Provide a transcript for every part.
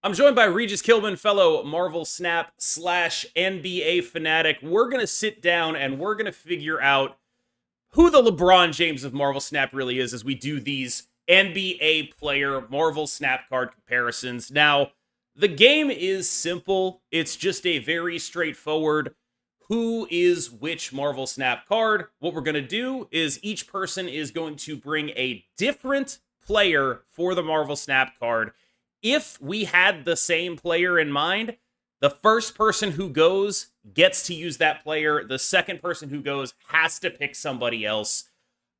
I'm joined by RegisKillbin, fellow Marvel Snap slash NBA fanatic. We're going to sit down and we're going to figure out who the LeBron James of Marvel Snap really is as we do these NBA player Marvel Snap card comparisons. Now, the game is simple. It's just a very straightforward who is which Marvel Snap card. What we're going to do is each person is going to bring a different player for the Marvel Snap card. If we had the same player in mind, the first person who goes gets to use that player. The second person who goes has to pick somebody else.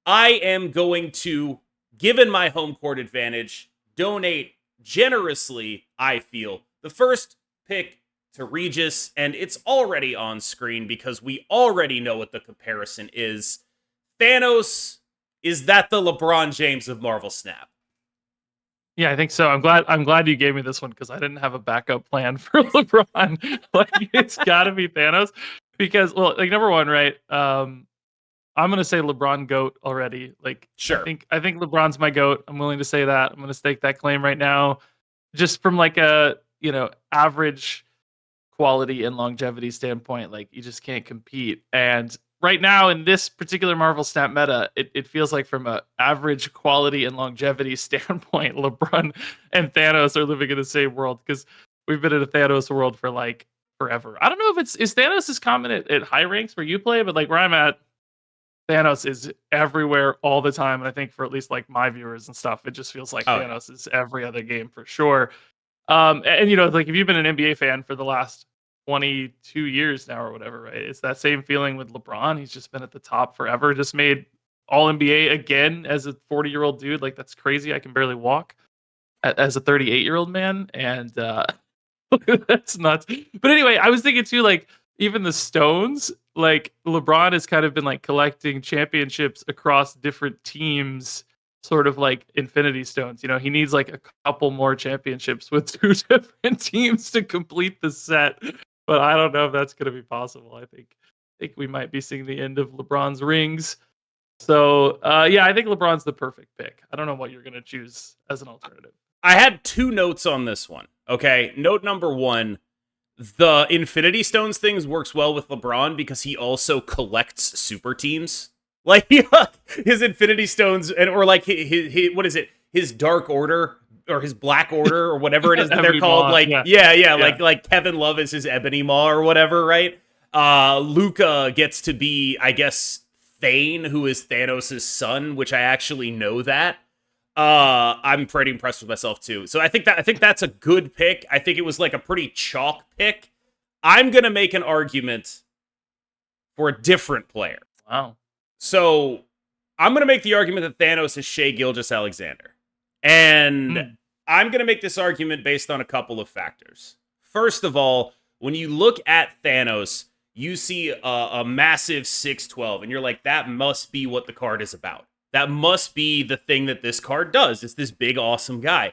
I am going to, given my home court advantage, donate generously, I feel, the first pick to Regis, and it's already on screen because we already know what the comparison is. Thanos, is that the LeBron James of Marvel Snap? Yeah, I think so. I'm glad you gave me this one because I didn't have a backup plan for LeBron. Like it's got to be Thanos because well, like number one, right? I'm gonna say LeBron GOAT already. Like Sure. I think LeBron's my GOAT. I'm willing to say that. I'm gonna stake that claim right now. Just from like a average quality and longevity standpoint, like you just can't compete. And right now in this particular Marvel Snap meta, it feels like from a average quality and longevity standpoint, LeBron and Thanos are living in the same world because we've been in a Thanos world for like forever. I don't know if is Thanos as common at high ranks where you play, but like where I'm at, Thanos is everywhere all the time. And I think for at least like my viewers and stuff, it just feels like Oh, yeah. Thanos is every other game for sure. And like if you've been an NBA fan for the last 22 years now or whatever, right? It's that same feeling with LeBron. He's just been at the top forever, just made all NBA again as a 40-year-old dude. Like that's crazy. I can barely walk as a 38-year-old man. And that's nuts. But anyway, I was thinking too, like even the Stones, like LeBron has kind of been like collecting championships across different teams, sort of like Infinity Stones. He needs like a couple more championships with two different teams to complete the set. But I don't know if that's going to be possible. I think we might be seeing the end of LeBron's rings. So yeah, I think LeBron's the perfect pick. I don't know what you're going to choose as an alternative. I had two notes on this one. Okay. Note number one, the Infinity Stones things works well with LeBron because he also collects super teams. Like his Infinity Stones or like his what is it? His Dark Order or his Black Order or whatever it is that they're Ebony called. Maw, Like yeah. yeah, like Kevin Love is his Ebony Maw or whatever, right? Luca gets to be, I guess, Thane, who is Thanos' son, which I actually know that. I'm pretty impressed with myself too. So I think that's a good pick. I think it was like a pretty chalk pick. I'm gonna make an argument for a different player. Wow. So I'm gonna make the argument that Thanos is Shea Gilgeous-Alexander, and Hmm. I'm gonna make this argument based on a couple of factors. First of all, when you look at Thanos, you see a massive 6'12", and you're like, that must be what the card is about. That must be the thing that this card does. It's this big, awesome guy.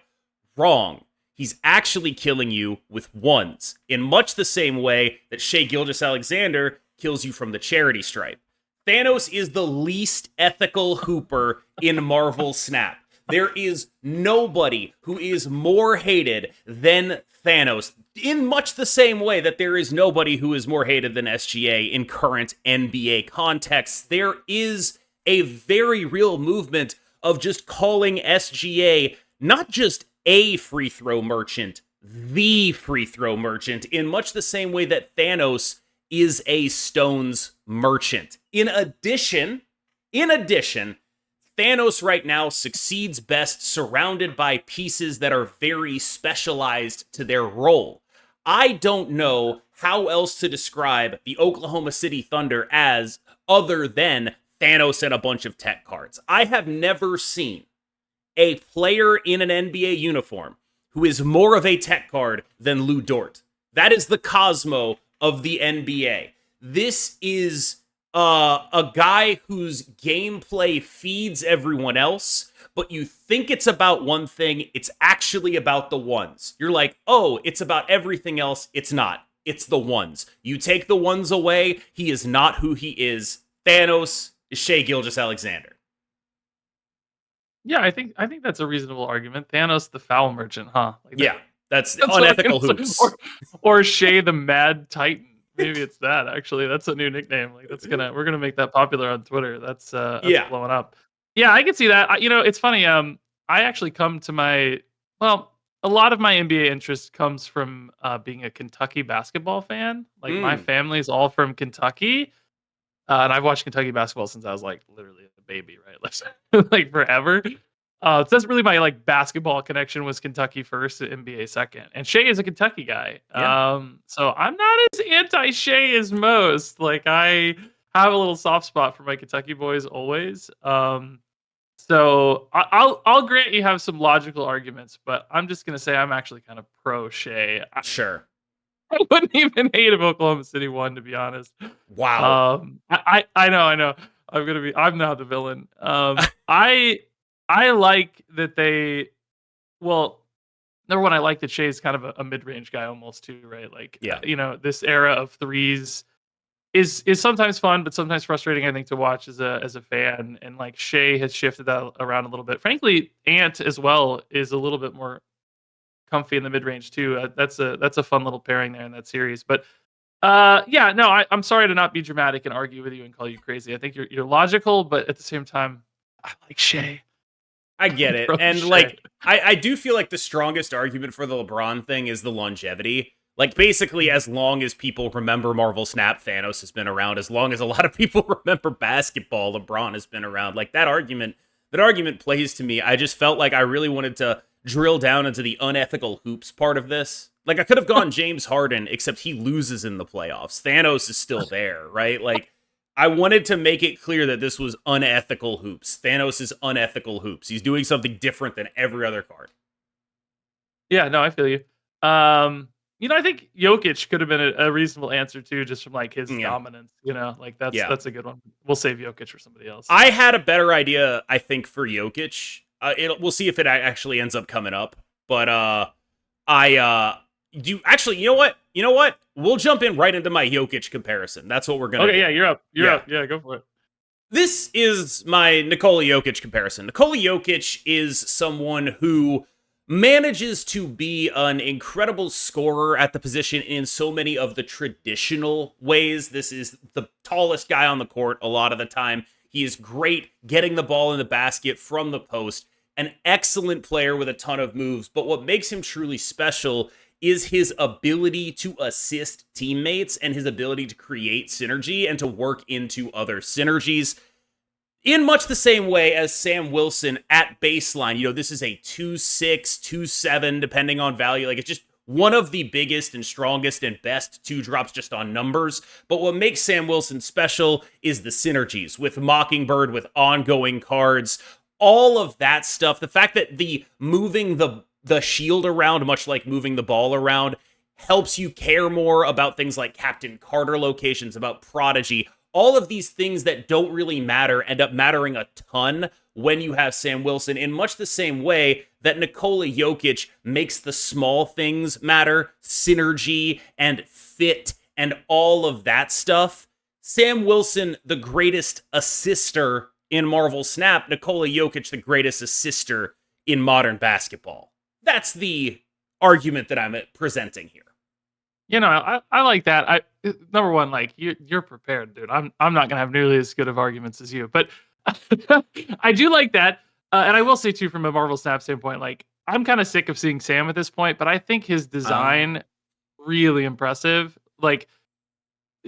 Wrong. He's actually killing you with ones, in much the same way that Shea Gilgeous-Alexander kills you from the charity stripe. Thanos is the least ethical hooper in Marvel Snap. There is nobody who is more hated than Thanos, in much the same way that there is nobody who is more hated than SGA in current NBA context. There is a very real movement of just calling SGA not just a free throw merchant, the free throw merchant, in much the same way that Thanos is a Stones merchant. In addition, Thanos right now succeeds best surrounded by pieces that are very specialized to their role. I don't know how else to describe the Oklahoma City Thunder as other than Thanos and a bunch of tech cards. I have never seen a player in an NBA uniform who is more of a tech card than Lou Dort. That is the Cosmo of the NBA. This is a guy whose gameplay feeds everyone else, but you think it's about one thing, it's actually about the ones. You're like, oh, it's about everything else. It's not. It's the ones. You take the ones away, he is not who he is. Thanos is Shea Gilgeous-Alexander. Yeah, I think that's a reasonable argument. Thanos, the foul merchant, huh? Like Yeah. That's That's what I'm unethical gonna say. hoops. Or Shay the Mad Titan. Maybe it's that actually. That's a new nickname. Like we're gonna make that popular on Twitter. That's Yeah. blowing up. Yeah, I can see that. It's funny. I actually come to a lot of my NBA interest comes from being a Kentucky basketball fan. Like my Mm. family's all from Kentucky, and I've watched Kentucky basketball since I was like literally a baby, right? Like forever. So that's really my like basketball connection was Kentucky first, NBA second, and Shea is a Kentucky guy. Yeah. So I'm not as anti Shea as most. Like I have a little soft spot for my Kentucky boys always. So I'll grant you have some logical arguments, but I'm just gonna say I'm actually kind of pro Shea. Sure. I wouldn't even hate if Oklahoma City won, to be honest. Wow. I know. I'm now the villain. I like that they. Well, number one, I like that Shea's kind of a mid-range guy almost too, right? Like, Yeah. This era of threes is sometimes fun, but sometimes frustrating. I think to watch as a fan, and like Shea has shifted that around a little bit. Frankly, Ant as well is a little bit more comfy in the mid range too. That's a fun little pairing there in that series. But yeah, no, I'm sorry to not be dramatic and argue with you and call you crazy. I think you're logical, but at the same time, I like Shea. I get it. Pro And Shea. like I do feel like the strongest argument for the LeBron thing is the longevity. Like basically as long as people remember Marvel Snap, Thanos has been around. As long as a lot of people remember basketball, LeBron has been around. Like that argument plays to me. I just felt like I really wanted to drill down into the unethical hoops part of this. Like I could have gone James Harden, except he loses in the playoffs. Thanos is still there, right? Like I wanted to make it clear that this was unethical hoops. Thanos is unethical hoops. He's doing something different than every other card. Yeah, no, I feel you. I think Jokic could have been a reasonable answer too, just from like his Yeah. dominance. Like that's Yeah. that's a good one. We'll save Jokic for somebody else. I had a better idea, I think, for Jokic. We'll see if it actually ends up coming up. But I do actually. You know what? We'll jump in right into my Jokic comparison. That's what we're gonna. Okay, do. yeah, you're up. You're Yeah. up. Yeah, go for it. This is my Nikola Jokic comparison. Nikola Jokic is someone who manages to be an incredible scorer at the position in so many of the traditional ways. This is the tallest guy on the court a lot of the time. He is great getting the ball in the basket from the post, an excellent player with a ton of moves. But what makes him truly special is his ability to assist teammates and his ability to create synergy and to work into other synergies. In much the same way as Sam Wilson at baseline, this is a 2'6", 2'7", depending on value. Like, it's just one of the biggest and strongest and best two drops just on numbers. But what makes Sam Wilson special is the synergies with Mockingbird, with ongoing cards, all of that stuff. The fact that the moving the shield around, much like moving the ball around, helps you care more about things like Captain Carter locations, about Prodigy. All of these things that don't really matter end up mattering a ton when you have Sam Wilson, in much the same way that Nikola Jokic makes the small things matter, synergy and fit and all of that stuff. Sam Wilson, the greatest assister in Marvel Snap, Nikola Jokic, the greatest assister in modern basketball. That's the argument that I'm presenting here. I like that. Number one, like you're prepared, dude. I'm not gonna have nearly as good of arguments as you, but I do like that. And I will say too, from a Marvel Snap standpoint, like I'm kind of sick of seeing Sam at this point, but I think his design really impressive. Like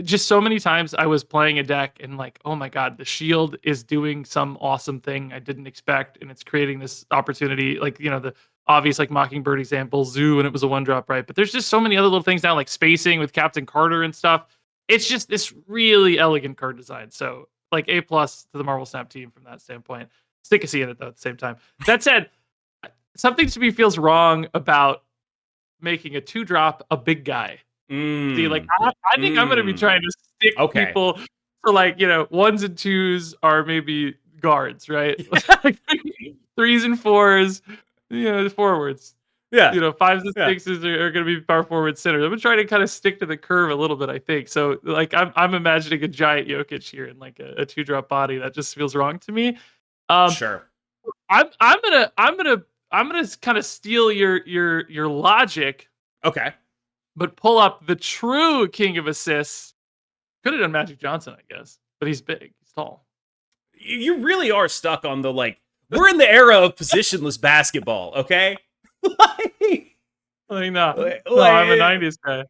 just so many times I was playing a deck and like, oh my god, the shield is doing some awesome thing I didn't expect, and it's creating this opportunity. Like the obvious like Mockingbird example, Zoo, and it was a one drop, right? But there's just so many other little things now, like spacing with Captain Carter and stuff. It's just this really elegant card design. So like A+ to the Marvel Snap team from that standpoint. Stick a C in it though at the same time. That said, something to me feels wrong about making a 2-drop a big guy. See, like I think I'm gonna be trying to stick people for like ones and twos are maybe guards, right? Like threes and fours, the forwards. Yeah. 5s and 6s are going to be power forward center. I'm trying to kind of stick to the curve a little bit, I think. So like I'm imagining a giant Jokic here in like a 2-drop body. That just feels wrong to me. Sure. I'm gonna I'm gonna kind of steal your logic, Okay. but pull up the true king of assists. Could have done Magic Johnson, I guess, but he's big, he's tall. You really are stuck on the like. We're in the era of positionless basketball. Okay. Like, no, like, I'm a '90s guy.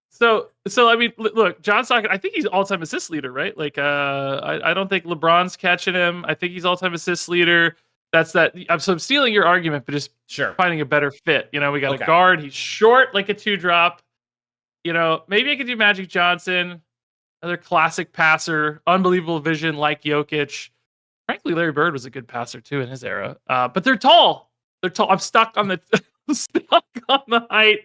So I mean, look, John Stockton. I think he's all-time assist leader, right? Like, I don't think LeBron's catching him. I think he's all-time assist leader. That's that. I'm stealing your argument, but just sure. finding a better fit. You know, we got Okay. a guard. He's short, like a 2-drop. You know, maybe I could do Magic Johnson, another classic passer, unbelievable vision like Jokic. Frankly, Larry Bird was a good passer too in his era. But they're tall. They're tall. I'm stuck on the height.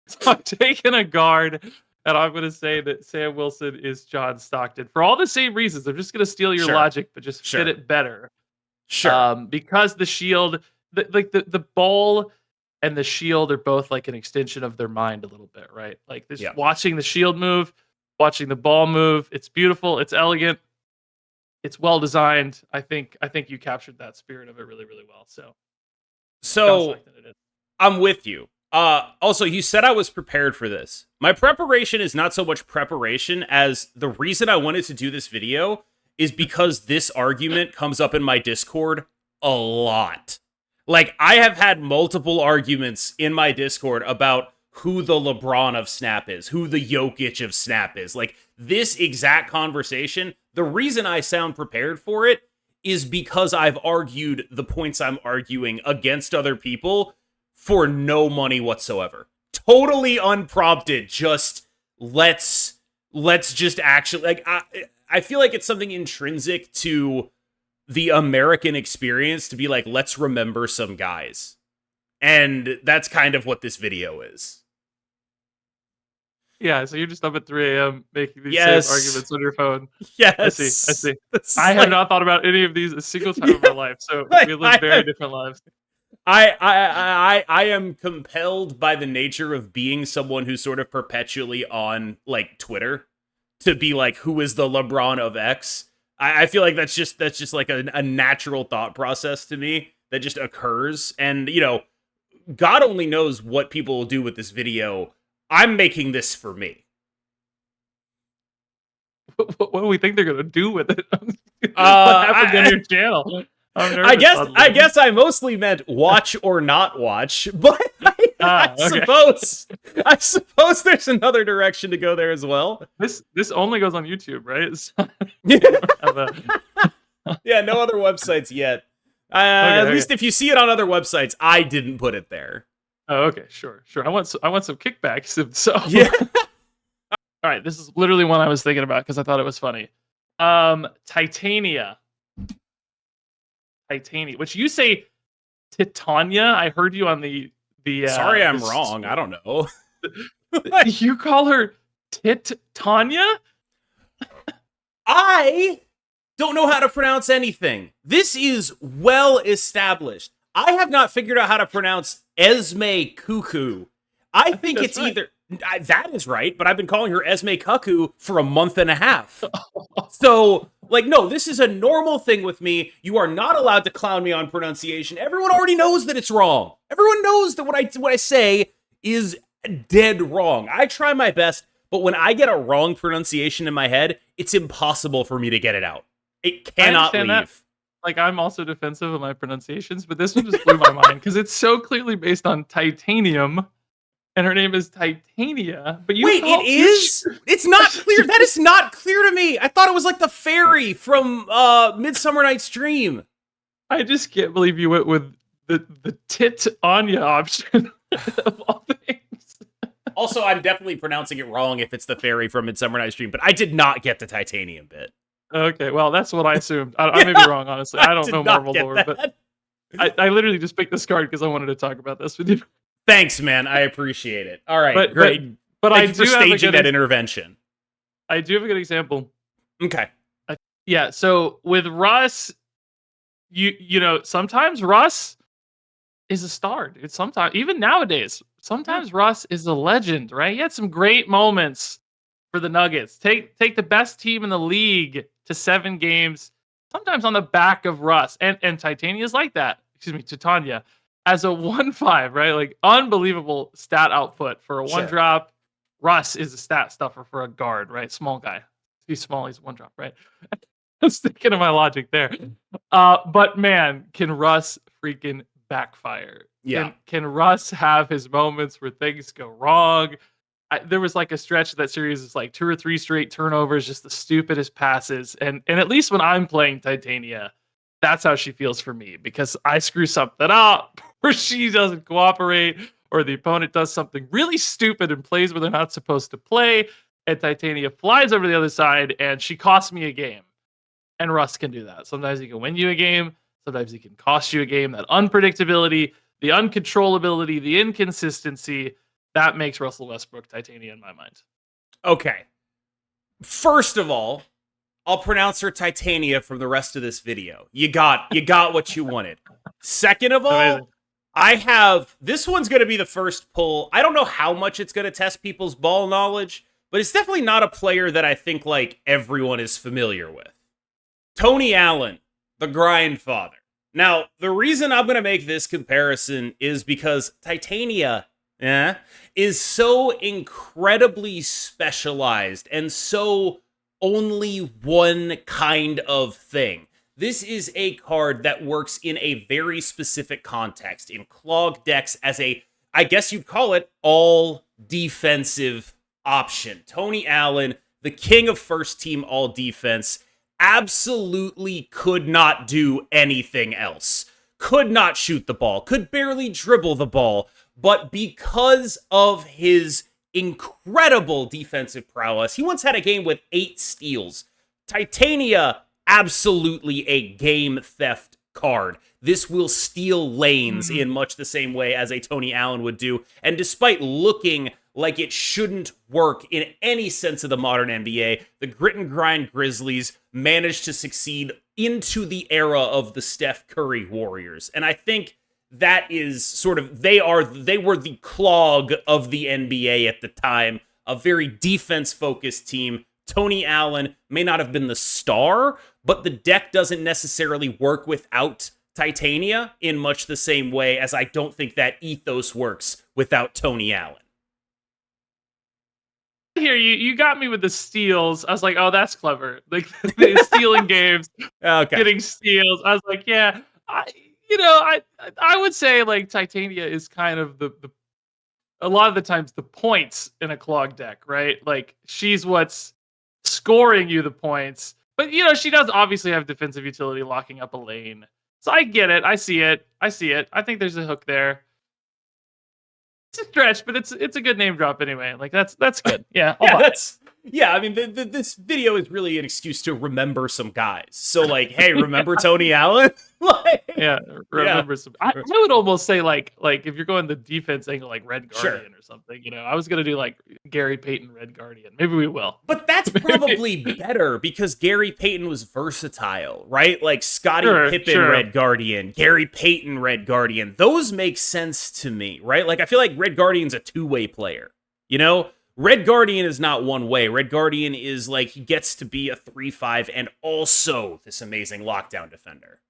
So I'm taking a guard, and I'm going to say that Sam Wilson is John Stockton for all the same reasons. I'm just going to steal your logic, but just fit it better. Sure. Because the shield, the ball and the shield are both like an extension of their mind a little bit, right? Like this, watching the shield move, watching the ball move. It's beautiful. It's elegant. It's well designed. I think you captured that spirit of it really, really well. So I'm with you. Also, you said I was prepared for this. My preparation is not so much preparation as the reason I wanted to do this video is because this argument comes up in my Discord a lot. Like, I have had multiple arguments in my Discord about who the LeBron of Snap is, who the Jokic of Snap is. Like, this exact conversation, the reason I sound prepared for it is because I've argued the points I'm arguing against other people for no money whatsoever. Totally unprompted. Just let's just actually, like, I feel like it's something intrinsic to the American experience to be like, let's remember some guys. And that's kind of what this video is. Yeah, so you're just up at 3 a.m. making these same arguments on your phone. Yes. I see. I have not thought about any of these a single time in my life, so we live very different lives. I am compelled by the nature of being someone who's sort of perpetually on, like, Twitter to be like, who is the LeBron of X? I feel like that's just like a natural thought process to me that just occurs. And, you know, God only knows what people will do with this video. I'm making this for me. What do we think they're gonna do with it? What happened on your channel? I guess I mostly meant watch or not watch, but I suppose there's another direction to go there as well. This only goes on YouTube, right? Yeah, no other websites yet. At least if you see it on other websites, I didn't put it there. Oh, okay, sure. I want some kickbacks. So yeah. All right, this is literally one I was thinking about because I thought it was funny. Titania, which you say Titania. I heard you on the. Sorry, I'm wrong. I don't know. You call her Titania? I don't know how to pronounce anything. This is well established. I have not figured out how to pronounce Esme Cuckoo. I think it's either... That is right, but I've been calling her Esme Cuckoo for a month and a half. So, like, no, this is a normal thing with me. You are not allowed to clown me on pronunciation. Everyone already knows that it's wrong. Everyone knows that what I say is dead wrong. I try my best, but when I get a wrong pronunciation in my head, it's impossible for me to get it out. It cannot leave. That. Like, I'm also defensive of my pronunciations, but this one just blew my mind because it's so clearly based on titanium, and her name is Titania. But wait, it is? It's not clear. That is not clear to me. I thought it was like the fairy from Midsummer Night's Dream. I just can't believe you went with the Tit-Anya option of all things. Also, I'm definitely pronouncing it wrong if it's the fairy from Midsummer Night's Dream, but I did not get the titanium bit. Okay, well, that's what I assumed. I may be wrong, honestly. I don't know Marvel lore, but I literally just picked this card because I wanted to talk about this with you. Thanks, man. I appreciate it. All right, great. But Thank you for staging that intervention. I do have a good example. Okay. Yeah, so with Russ, you know, sometimes Russ is a star, dude. Sometimes, even nowadays, sometimes Russ is a legend, right? He had some great moments for the Nuggets. Take the best team in the league to 7 games, sometimes on the back of Russ. And Titania's like that. Titania as a 1-5, right? Like unbelievable stat output for a Sure. 1-drop. Russ is a stat stuffer for a guard, right? Small guy. He's small, he's 1-drop, right? I was thinking of my logic there. But man, can Russ freaking backfire? Yeah. Can Russ have his moments where things go wrong? There was like a stretch of that series is like 2 or 3 straight turnovers, just the stupidest passes. And at least when I'm playing Titania, that's how she feels for me, because I screw something up or she doesn't cooperate or the opponent does something really stupid and plays where they're not supposed to play. And Titania flies over the other side and she costs me a game. And Russ can do that. Sometimes he can win you a game. Sometimes he can cost you a game. That unpredictability, the uncontrollability, the inconsistency, that makes Russell Westbrook Titania in my mind. Okay. First of all, I'll pronounce her Titania from the rest of this video. You got what you wanted. Second of all, Amazing. This one's going to be the first pull. I don't know how much it's going to test people's ball knowledge, but it's definitely not a player that I think like everyone is familiar with. Tony Allen, the grind father. Now, the reason I'm going to make this comparison is because Titania is so incredibly specialized and so only one kind of thing. This is a card that works in a very specific context, in clog decks as a, I guess you'd call it, all defensive option. Tony Allen, the king of first team all defense, absolutely could not do anything else. Could not shoot the ball, could barely dribble the ball, but because of his incredible defensive prowess, he once had a game with 8 steals. Titania, absolutely a game theft card. This will steal lanes in much the same way as a Tony Allen would do, and despite looking like it shouldn't work in any sense of the modern NBA, the grit and grind Grizzlies managed to succeed into the era of the Steph Curry Warriors. And I think that is sort of, they were the clog of the NBA at the time, a very defense-focused team. Tony Allen may not have been the star, but the deck doesn't necessarily work without Titania in much the same way as I don't think that ethos works without Tony Allen. Here, you got me with the steals. I was like, oh, that's clever. Like stealing games, getting steals. I was like, yeah, I would say like Titania is kind of the a lot of the times the points in a clog deck, right? Like she's what's scoring you the points. But she does obviously have defensive utility, locking up a lane. So I get it. I see it. I think there's a hook there. It's a stretch, but it's a good name drop anyway. Like that's good. Yeah, I mean, this video is really an excuse to remember some guys. So like, hey, remember Tony Allen? Remember some. I would almost say like if you're going the defense angle, like Red Guardian or something. I was gonna do like Gary Payton Red Guardian. Maybe we will. But that's probably better because Gary Payton was versatile, right? Like Scottie Pippen Red Guardian, Gary Payton Red Guardian. Those make sense to me, right? Like I feel like Red Guardian's a two-way player. Red Guardian is not one way. Red Guardian is like he gets to be a 3/5 and also this amazing lockdown defender.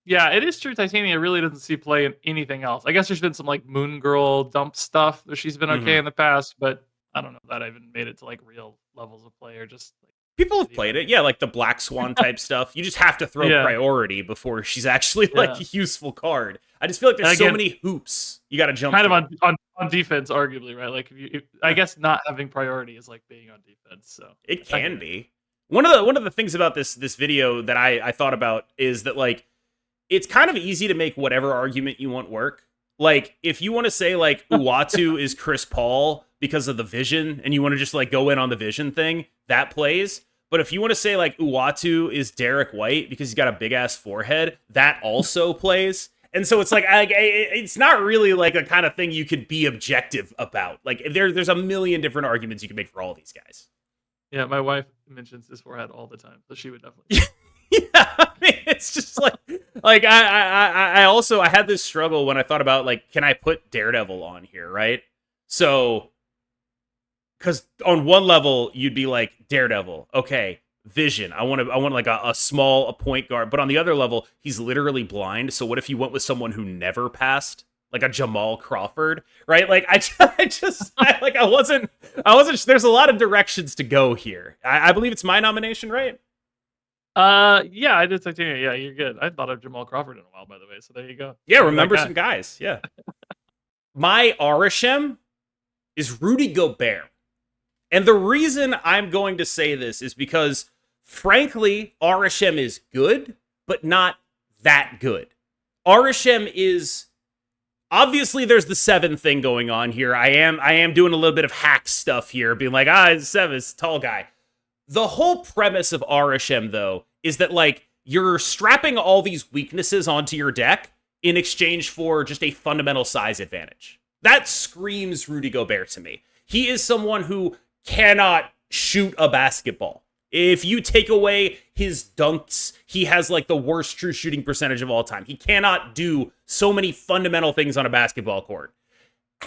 Yeah, it is true. Titania really doesn't see play in anything else. I guess there's been some like Moon Girl dump stuff that she's been okay in the past, but I don't know that I even made it to like real levels of play or just like people have played it. Yeah, like the Black Swan type stuff. You just have to throw priority before she's actually like a useful card. I just feel like there's so many hoops you got to jump kind through. of on defense, arguably, right? Like I guess not having priority is like being on defense. So it can be. One of the things about this video that I thought about is that like it's kind of easy to make whatever argument you want work. Like if you want to say like Uatu is Chris Paul because of the vision, and you want to just like go in on the vision thing, that plays. But if you want to say like Uatu is Derek White because he's got a big ass forehead, that also plays. And so it's like it's not really like a kind of thing you could be objective about. Like there's a million different arguments you can make for all these guys. Yeah, my wife mentions his forehead all the time, so she would definitely. Yeah, I mean, it's just like I had this struggle when I thought about like, can I put Daredevil on here, right? So, because on one level you'd be like Daredevil, okay, vision. I want like a small point guard. But on the other level, he's literally blind. So what if you went with someone who never passed, like a Jamal Crawford, right? Like I wasn't. There's a lot of directions to go here. I believe it's my nomination, right? Yeah, I did Titania. Yeah, you're good. I thought of Jamal Crawford in a while, by the way. So there you go. Yeah, remember some guys. Yeah. My Arishem is Rudy Gobert. And the reason I'm going to say this is because, frankly, Arishem is good, but not that good. Arishem is... Obviously, there's the 7 thing going on here. I am doing a little bit of hack stuff here, being like, it's 7, it's a tall guy. The whole premise of Arishem, though, is that, like, you're strapping all these weaknesses onto your deck in exchange for just a fundamental size advantage. That screams Rudy Gobert to me. He is someone who cannot shoot a basketball. If you take away his dunks, he has like the worst true shooting percentage of all time. He cannot do so many fundamental things on a basketball court.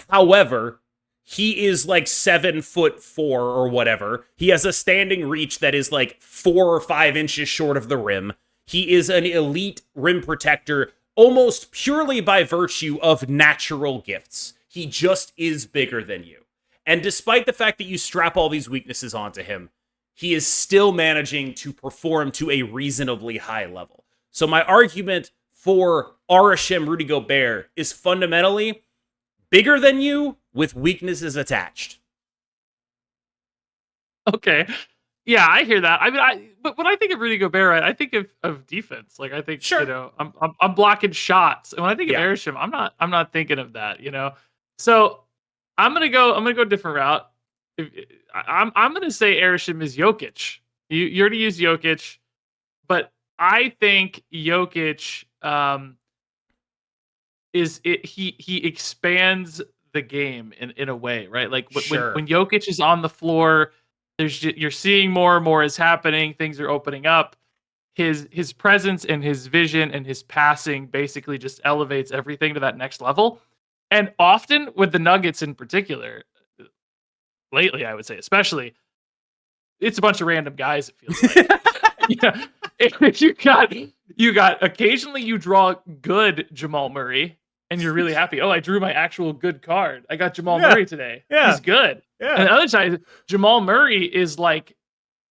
However, he is like 7'4" or whatever. He has a standing reach that is like 4 or 5 inches short of the rim. He is an elite rim protector almost purely by virtue of natural gifts. He just is bigger than you. And despite the fact that you strap all these weaknesses onto him, he is still managing to perform to a reasonably high level. So my argument for Arishem Rudy Gobert is fundamentally bigger than you with weaknesses attached. Okay. Yeah, I hear that. I mean, but when I think of Rudy Gobert, I think of defense. Like I think, Sure. I'm blocking shots. And when I think of Yeah. Arishem, I'm not thinking of that, So I'm gonna go a different route. I'm gonna say Arishem is Jokic. You already used Jokic, but I think Jokic he expands the game in a way, right? Like when Jokic is on the floor, you're seeing more and more is happening. Things are opening up. His presence and his vision and his passing basically just elevates everything to that next level. And often with the Nuggets in particular, lately I would say especially, it's a bunch of random guys. It feels like. Yeah, if you got occasionally you draw good Jamal Murray and you're really happy. Oh, I drew my actual good card. I got Jamal Murray today. Yeah. He's good. Yeah. And the other side, Jamal Murray is like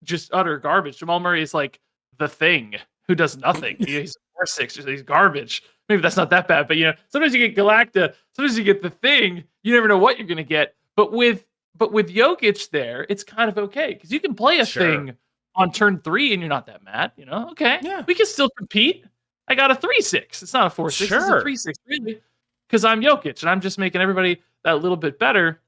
just utter garbage. Jamal Murray is like the thing who does nothing. He's 4'6". He's garbage. Maybe that's not that bad, but sometimes you get Galacta, sometimes you get the thing. You never know what you're gonna get. But with Jokic there, it's kind of okay because you can play a thing on turn 3 and you're not that mad. Okay, we can still compete. I got a 3-6. It's not a 4-6. It's a 3-6 really, because I'm Jokic and I'm just making everybody that little bit better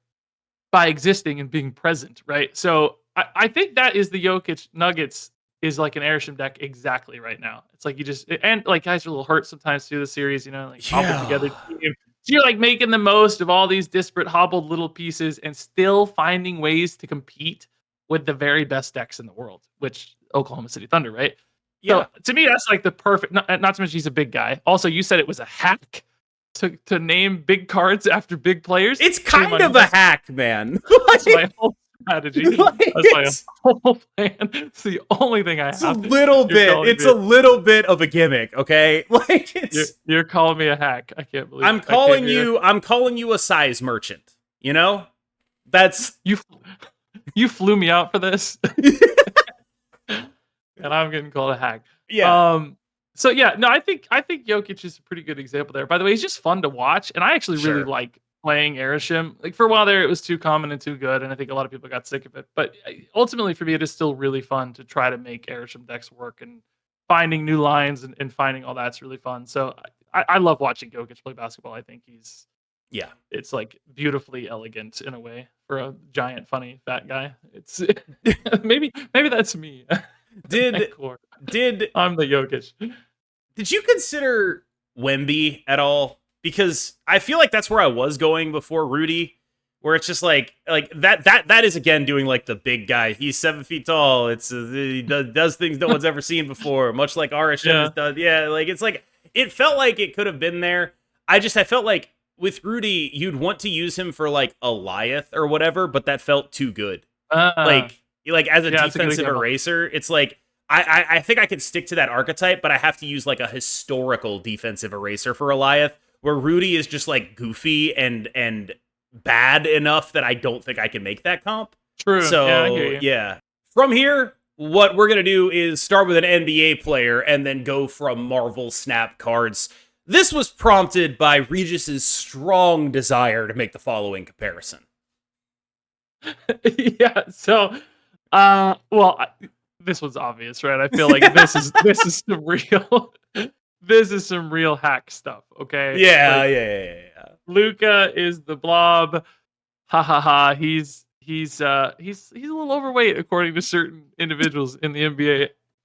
by existing and being present, right? So I think that is the Jokic Nuggets is like an Arishem deck exactly right now. It's like and like guys are a little hurt sometimes through the series, like hobbled together team. So you're like making the most of all these disparate hobbled little pieces and still finding ways to compete with the very best decks in the world, which Oklahoma City Thunder, right? Yeah. So to me, that's like the perfect, not to mention he's a big guy. Also, you said it was a hack to name big cards after big players. It's kind of a hack, man. That's my whole strategy. That's my whole plan. It's the only thing I have. It's a little bit of a gimmick, okay? Like you're calling me a hack. I can't believe I'm calling you a size merchant. That's you flew me out for this. And I'm getting called a hack. Yeah. So yeah, no, I think Jokic is a pretty good example there. By the way, he's just fun to watch, and I actually really like playing Arishem. Like for a while there, it was too common and too good, and I think a lot of people got sick of it. But ultimately, for me, it is still really fun to try to make Arishem decks work, and finding new lines and finding all that's really fun. So I love watching Jokic play basketball. I think it's like beautifully elegant in a way for a giant, funny, fat guy. It's maybe that's me. I'm the Jokic. Did you consider Wemby at all? Because I feel like that's where I was going before Rudy, where it's just like that is again doing like the big guy. He's 7 feet tall. He does things no one's ever seen before, much like Arishem has done. Yeah, like it's like it felt like it could have been there. I felt like with Rudy, you'd want to use him for like Eliath or whatever, but that felt too good. Like Like as a Yeah, it's a good defensive example. eraser, it's like I think I could stick to that archetype, but I have to use like a historical defensive eraser for Eliath, where Rudy is just like goofy and bad enough that I don't think I can make that comp. True. Yeah, I hear So you. yeah. From here, what we're gonna do is start with an NBA player and then go from Marvel Snap cards. This was prompted by Regis's strong desire to make the following comparison. Yeah. So, this one's obvious, right? I feel like this is some real this is some real hack stuff. Okay. Yeah, Like yeah. Luca is the blob. Ha ha ha. He's a little overweight according to certain individuals in the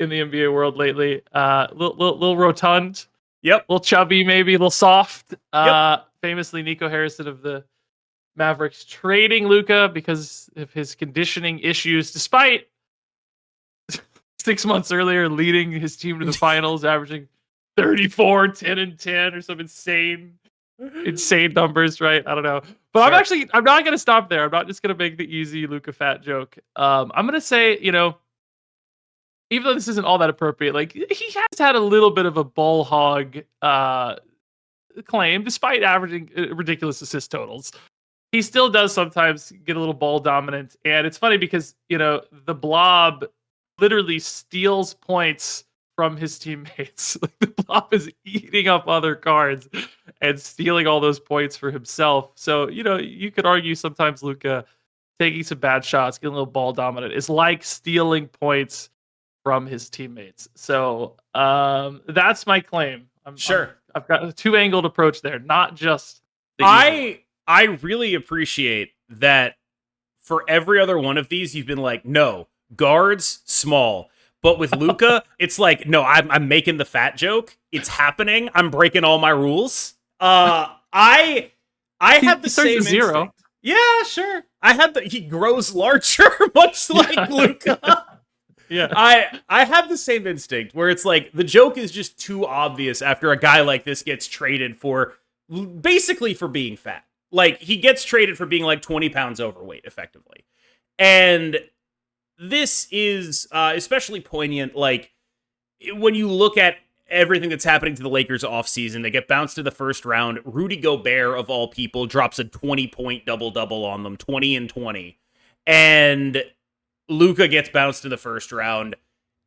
NBA world lately. Little rotund, Yep. little chubby, maybe a little soft. Yep. Famously, Nico Harrison of the Mavericks trading Luca because of his conditioning issues, despite 6 months earlier leading his team to the finals, averaging 34, 10 and 10, or some insane numbers, right? I don't know. But Sure. I'm not gonna stop there. I'm not just gonna make the easy Luca fat joke. I'm gonna say, even though this isn't all that appropriate, like he has had a little bit of a ball hog claim, despite averaging ridiculous assist totals. He still does sometimes get a little ball dominant, and it's funny because the blob literally steals points from his teammates. Like the blob is eating up other cards and stealing all those points for himself. So you could argue sometimes Luka taking some bad shots, getting a little ball dominant, is like stealing points from his teammates. So that's my claim. Sure. I've got a two-angled approach there, not just the easy one. I really appreciate that for every other one of these, you've been like, no, guards, small. But with Luca, it's like, no, I'm making the fat joke. It's happening. I'm breaking all my rules. I had the same zero. instinct. Yeah, sure. He grows larger, much like Luca. Yeah. I have the same instinct where it's like the joke is just too obvious after a guy like this gets traded for basically for being fat. Like he gets traded for being like 20 pounds overweight effectively. And this is especially poignant like when you look at everything that's happening to the Lakers offseason. They get bounced to the first round. Rudy Gobert of all people drops a 20-point double-double on them, 20 and 20. And Luka gets bounced in the first round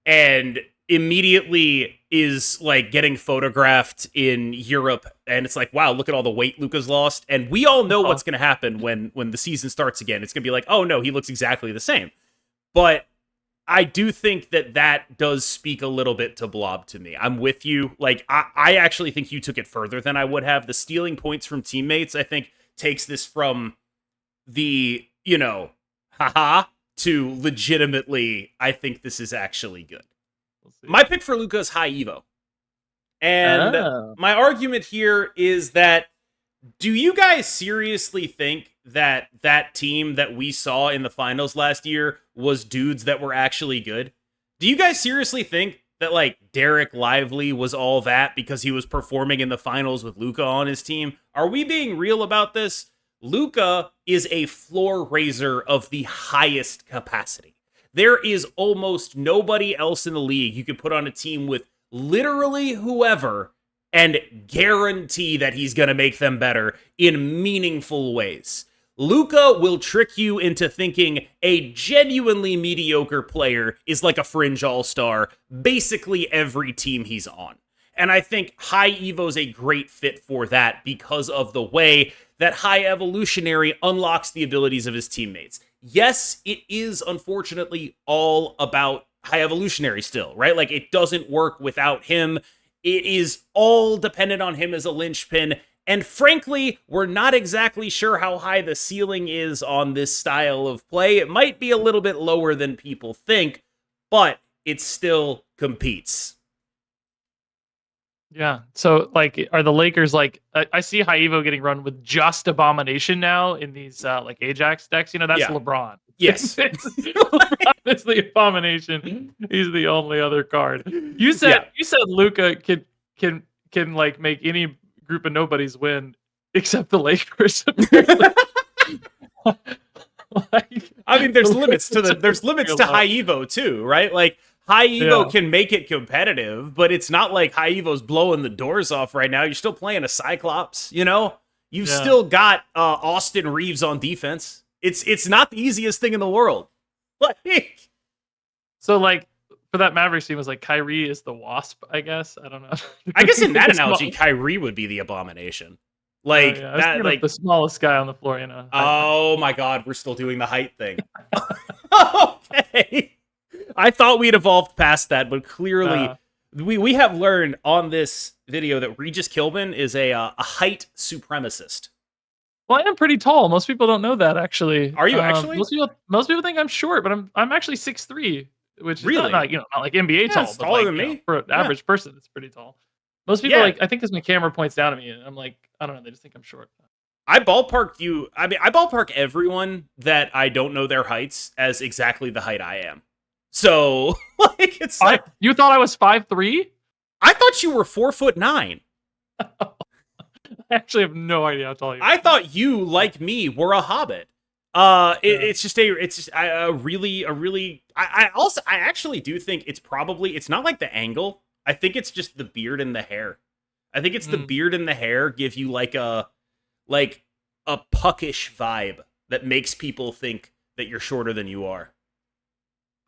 and immediately is like getting photographed in Europe. And it's like, wow, look at all the weight Luka's lost. And we all know what's going to happen when the season starts again. It's going to be like, oh no, he looks exactly the same. But I do think that does speak a little bit to Blob to me. I'm with you. Like, I actually think you took it further than I would have. The stealing points from teammates, I think, takes this from the, haha, to legitimately, I think this is actually good. My pick for Luka is high Evo. And my argument here is that do you guys seriously think that team that we saw in the finals last year was dudes that were actually good? Do you guys seriously think that like Derek Lively was all that because he was performing in the finals with Luka on his team? Are we being real about this? Luka is a floor raiser of the highest capacity. There is almost nobody else in the league you could put on a team with literally whoever and guarantee that he's going to make them better in meaningful ways. Luka will trick you into thinking a genuinely mediocre player is like a fringe all-star basically every team he's on. And I think High Evo is a great fit for that because of the way that High Evolutionary unlocks the abilities of his teammates. Yes, it is unfortunately all about High Evolutionary still, right? Like it doesn't work without him. It is all dependent on him as a linchpin. And frankly, we're not exactly sure how high the ceiling is on this style of play. It might be a little bit lower than people think, but it still competes. Yeah. So, like, are the Lakers like? I see High Evo getting run with just Abomination now in these like Ajax decks. That's LeBron. Yes, LeBron is the Abomination. He's the only other card. You said Luka can like make any group of nobodies win except the Lakers. I mean, there's limits to high evo too, right? Like high evo can make it competitive, but it's not like high evo's blowing the doors off right now. You're still playing a Cyclops, you know. You've still got Austin Reeves on defense. It's not the easiest thing in the world. Like, so like for that Mavericks team was like Kyrie is the Wasp, I guess. I don't know. I guess in that analogy, Kyrie would be the Abomination. Like that, like the smallest guy on the floor, you know. Oh my God, we're still doing the height thing. Okay, I thought we'd evolved past that, but clearly we have learned on this video that RegisKillbin is a height supremacist. Well, I am pretty tall. Most people don't know that, actually. Are you actually? Most people think I'm short, but I'm actually 6'3", which is really not like NBA tall, but taller like, than me. For an average person, it's pretty tall. Most people like, I think because my camera points down at me, and I'm like, I don't know, they just think I'm short. I ballparked you. I mean, I ballpark everyone that I don't know their heights as exactly the height I am. So, like, it's like you thought I was 5'3"? I thought you were 4'9". I actually have no idea how tall you are. I thought you, like me, were a hobbit. It's I actually do think it's not like the angle. I think it's just the beard and the hair. I think it's the beard and the hair give you like a puckish vibe that makes people think that you're shorter than you are.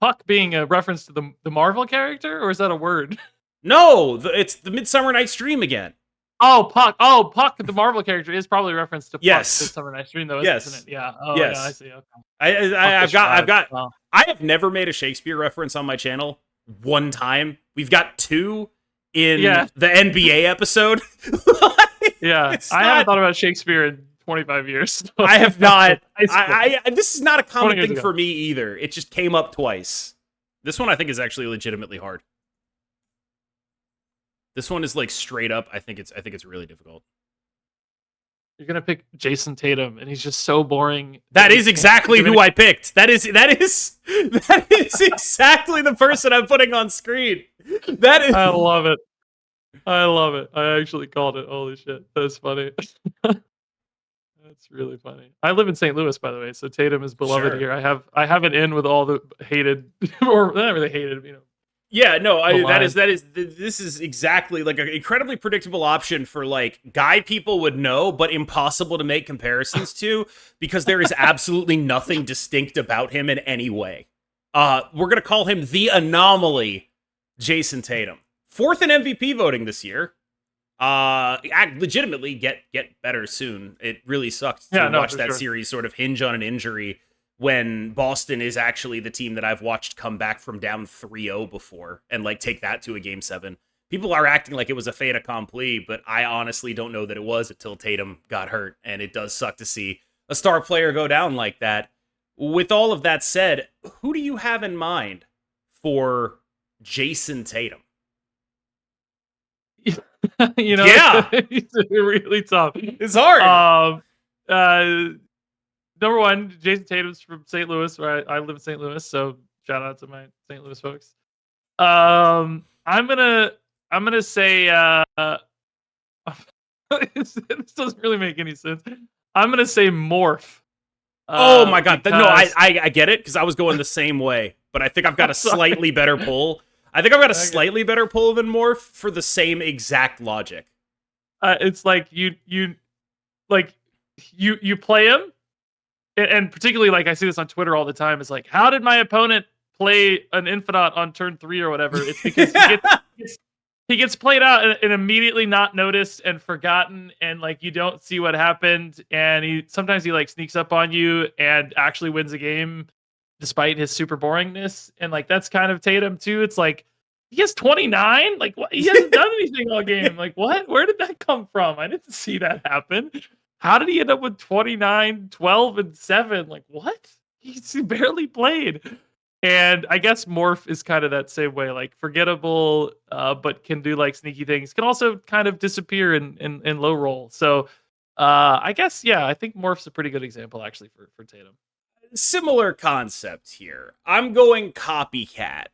Puck being a reference to the Marvel character, or is that a word? No, it's the Midsummer Night's Dream again. Oh, Puck. Oh, Puck, the Marvel character, is probably a reference to Puck, Midsummer Night's Dream, though, isn't it? Yeah. Oh, yes. Yeah, I see. Okay. I have never made a Shakespeare reference on my channel one time. We've got two in the NBA episode. Yeah, I haven't thought about Shakespeare in 25 years. So. I have not. This is not a common thing for me either. It just came up twice. This one I think is actually legitimately hard. This one is like straight up. I think it's really difficult. You're gonna pick Jason Tatum, and he's just so boring. That is exactly who I picked. That is exactly the person I'm putting on screen. That is. I love it. I actually called it. Holy shit, that's funny. That's really funny. I live in St. Louis, by the way, so Tatum is beloved here. I have an in with all the hated, or not really hated, you know. Yeah, no, this is exactly like an incredibly predictable option for like guy people would know, but impossible to make comparisons to because there is absolutely nothing distinct about him in any way. We're gonna call him the anomaly, Jason Tatum. 4th in MVP voting this year. Legitimately get better soon. It really sucked to watch that series sort of hinge on an injury when Boston is actually the team that I've watched come back from down 3-0 before and like take that to a game 7. People are acting like it was a fait accompli, but I honestly don't know that it was until Tatum got hurt, and it does suck to see a star player go down like that. With all of that said, who do you have in mind for Jason Tatum? You know, it's really tough. It's hard. Number one, Jason Tatum's from St. Louis, where I live in St. Louis, so shout out to my St. Louis folks. I'm gonna say this doesn't really make any sense. I'm gonna say Morph. Oh my god, no, I get it because I was going the same way, but I think I've got a slightly better pull. I think I've got a slightly better pull than Morph for the same exact logic. It's like you play him. And particularly, like, I see this on Twitter all the time. It's like, how did my opponent play an Infinite on turn 3 or whatever? It's because he gets played out and immediately not noticed and forgotten, and like you don't see what happened. And sometimes he like sneaks up on you and actually wins a game despite his super boringness. And like that's kind of Tatum too. It's like he has 29. Like what? He hasn't done anything all game. Like what? Where did that come from? I didn't see that happen. How did he end up with 29, 12, and 7? Like, what? He barely played. And I guess Morph is kind of that same way, like forgettable, but can do like sneaky things. Can also kind of disappear in low roll. So I guess, yeah, I think Morph's a pretty good example actually for Tatum. Similar concept here. I'm going Copycat.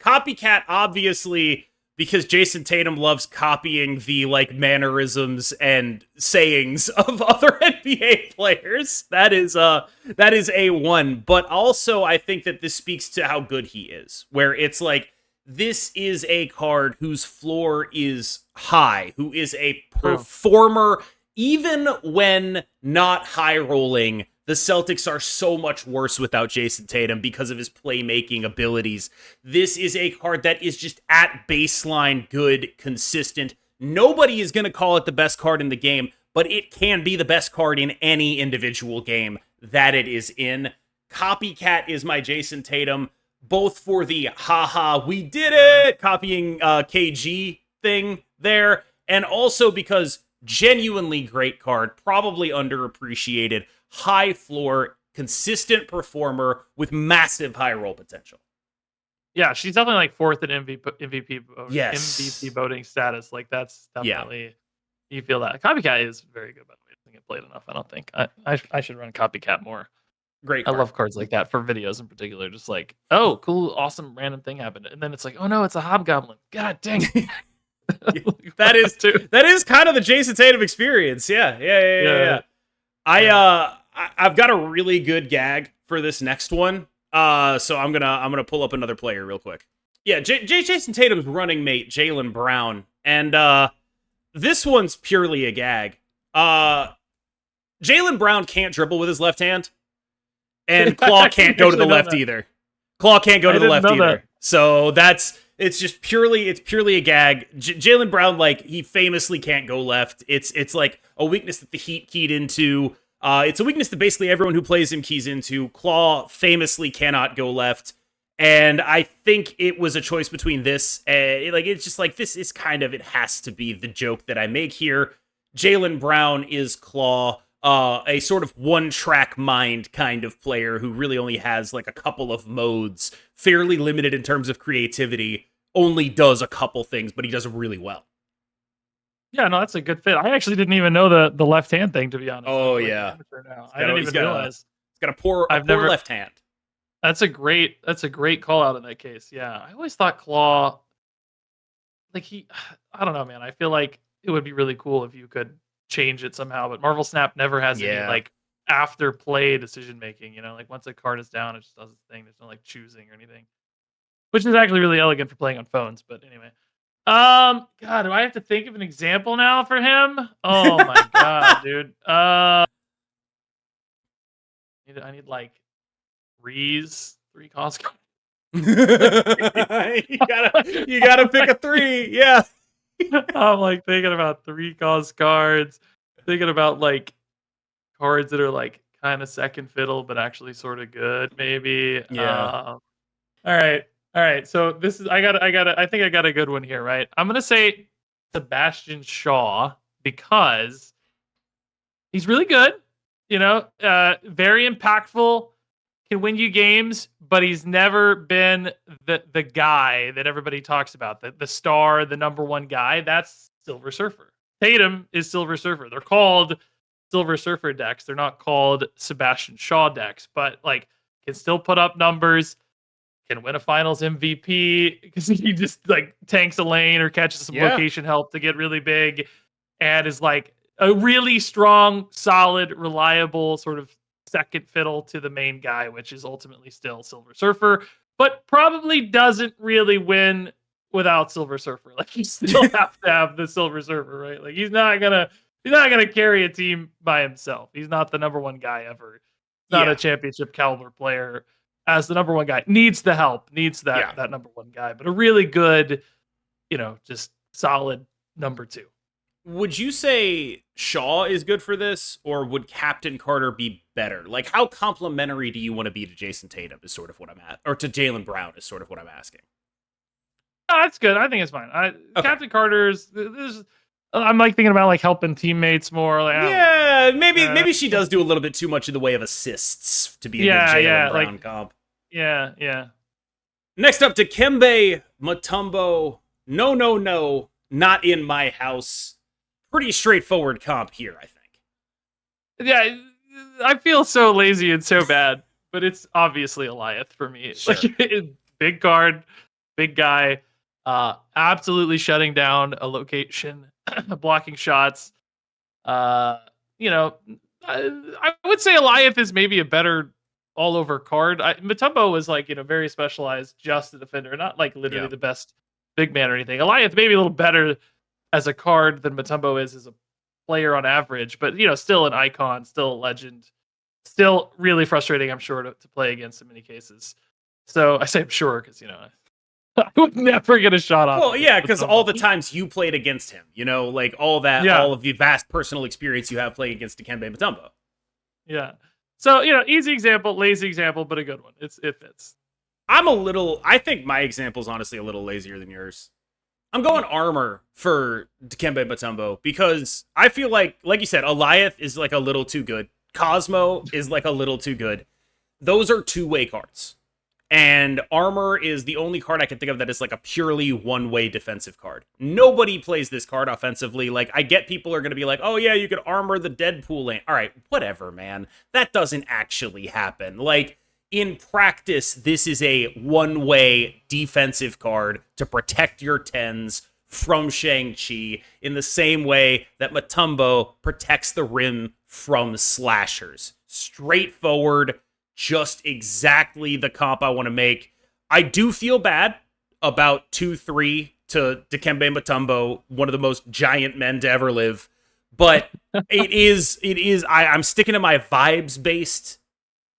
Copycat obviously because Jason Tatum loves copying the like mannerisms and sayings of other NBA players. That is A1. But also I think that this speaks to how good he is, where it's like this is a card whose floor is high, who is a performer even when not high rolling. The Celtics are so much worse without Jason Tatum because of his playmaking abilities. This is a card that is just at baseline good, consistent. Nobody is going to call it the best card in the game, but it can be the best card in any individual game that it is in. Copycat is my Jason Tatum, both for the haha, we did it, copying KG thing there, and also because genuinely great card, probably underappreciated, high floor, consistent performer with massive high roll potential. Yeah, she's definitely like fourth in MVP Yes. MVP voting status. Like that's definitely you feel that. Copycat is very good, by the way. I think it played enough. I don't think I should run Copycat more. Great card. I love cards like that for videos in particular. Just like, oh, cool, awesome, random thing happened, and then it's like, oh no, it's a hobgoblin. God dang it. that is kind of the Jason Tatum experience. Yeah. I've got a really good gag for this next one. So I'm gonna pull up another player real quick. Yeah, Jason Tatum's running mate, Jaylen Brown, and this one's purely a gag. Jaylen Brown can't dribble with his left hand, and Claw can't go to the left either. Claw can't go to the left either. So it's purely a gag. Jaylen Brown, like, he famously can't go left. It's like a weakness that the Heat keyed into. It's a weakness that basically everyone who plays him keys into. Claw famously cannot go left. And I think it was a choice between this and it's just like, this is kind of, it has to be the joke that I make here. Jaylen Brown is Claw, a sort of one-track mind kind of player who really only has like a couple of modes, fairly limited in terms of creativity, only does a couple things, but he does it really well. Yeah, no, that's a good fit. I actually didn't even know the left hand thing, to be honest. Oh yeah, I didn't even realize. He's got a poor left hand. That's a great call out in that case. Yeah, I always thought Claw, like I don't know, man. I feel like it would be really cool if you could change it somehow, but Marvel Snap never has any like after play decision making. You know, like once a card is down, it just does its thing. There's no like choosing or anything, which is actually really elegant for playing on phones. But anyway. God, do I have to think of an example now for him? Oh my god, dude. I need like three cost. you gotta pick a 3. Yeah. I'm like thinking about 3 cost cards, thinking about like cards that are like kind of second fiddle, but actually sort of good, maybe. Yeah. All right. So this is I think I got a good one here, right? I'm gonna say Sebastian Shaw because he's really good. You know, very impactful, can win you games, but he's never been the guy that everybody talks about, the star, the number one guy. That's Silver Surfer. Tatum is Silver Surfer. They're called Silver Surfer decks. They're not called Sebastian Shaw decks, but like can still put up numbers. Can win a finals MVP because he just like tanks a lane or catches some location help to get really big, and is like a really strong, solid, reliable sort of second fiddle to the main guy, which is ultimately still Silver Surfer, but probably doesn't really win without Silver Surfer. Like you still have to have the Silver Surfer, right? Like he's not gonna carry a team by himself. He's not the number one guy ever. He's not a championship caliber player. As the number one guy, needs the help, needs that number one guy, but a really good, just solid number 2. Would you say Shaw is good for this, or would Captain Carter be better? Like, how complimentary do you want to be to Jason Tatum is sort of what I'm at, or to Jaylen Brown is sort of what I'm asking. No, that's good. I think it's fine. Captain Carter's. I'm like thinking about like helping teammates more. Like, maybe she does do a little bit too much in the way of assists to be a good Jaylen Brown comp. Yeah. Next up, Dikembe Mutombo. No, not in my house. Pretty straightforward comp here, I think. Yeah, I feel so lazy and so bad, but it's obviously Eliath for me. Sure. Like big card, big guy. Absolutely shutting down a location, blocking shots. Uh, you know, I would say Alioth is maybe a better all over card. Mutombo was like, very specialized, just a defender, not like literally Yeah. the best big man or anything. Alioth maybe a little better as a card than Mutombo is as a player on average, but still an icon, still a legend, still really frustrating, I'm sure, to play against in many cases. So I say I'm sure because I would never get a shot off. Well, yeah, because all Mutombo. the times you played against him, like all Yeah, of the vast personal experience you have playing against Dikembe Mutombo. yeah. So easy example, lazy example, but a good one. It fits. I think my example's honestly a little lazier than yours. I'm going armor for Dikembe Mutombo because I feel like you said, Alioth is like a little too good. Cosmo is like a little too good. Those are two-way cards. And armor is the only card I can think of that is like a purely one-way defensive card. Nobody plays this card offensively. Like, I get people are going to be like, oh yeah, you could armor the Deadpool lane. All right, whatever, man. That doesn't actually happen. Like, in practice, this is a one-way defensive card to protect your 10s from Shang-Chi in the same way that Mutombo protects the rim from slashers. Straightforward, just exactly the comp I want to make. I do feel bad about 2-3 to Dikembe Mutombo, one of the most giant men to ever live. But I'm sticking to my vibes-based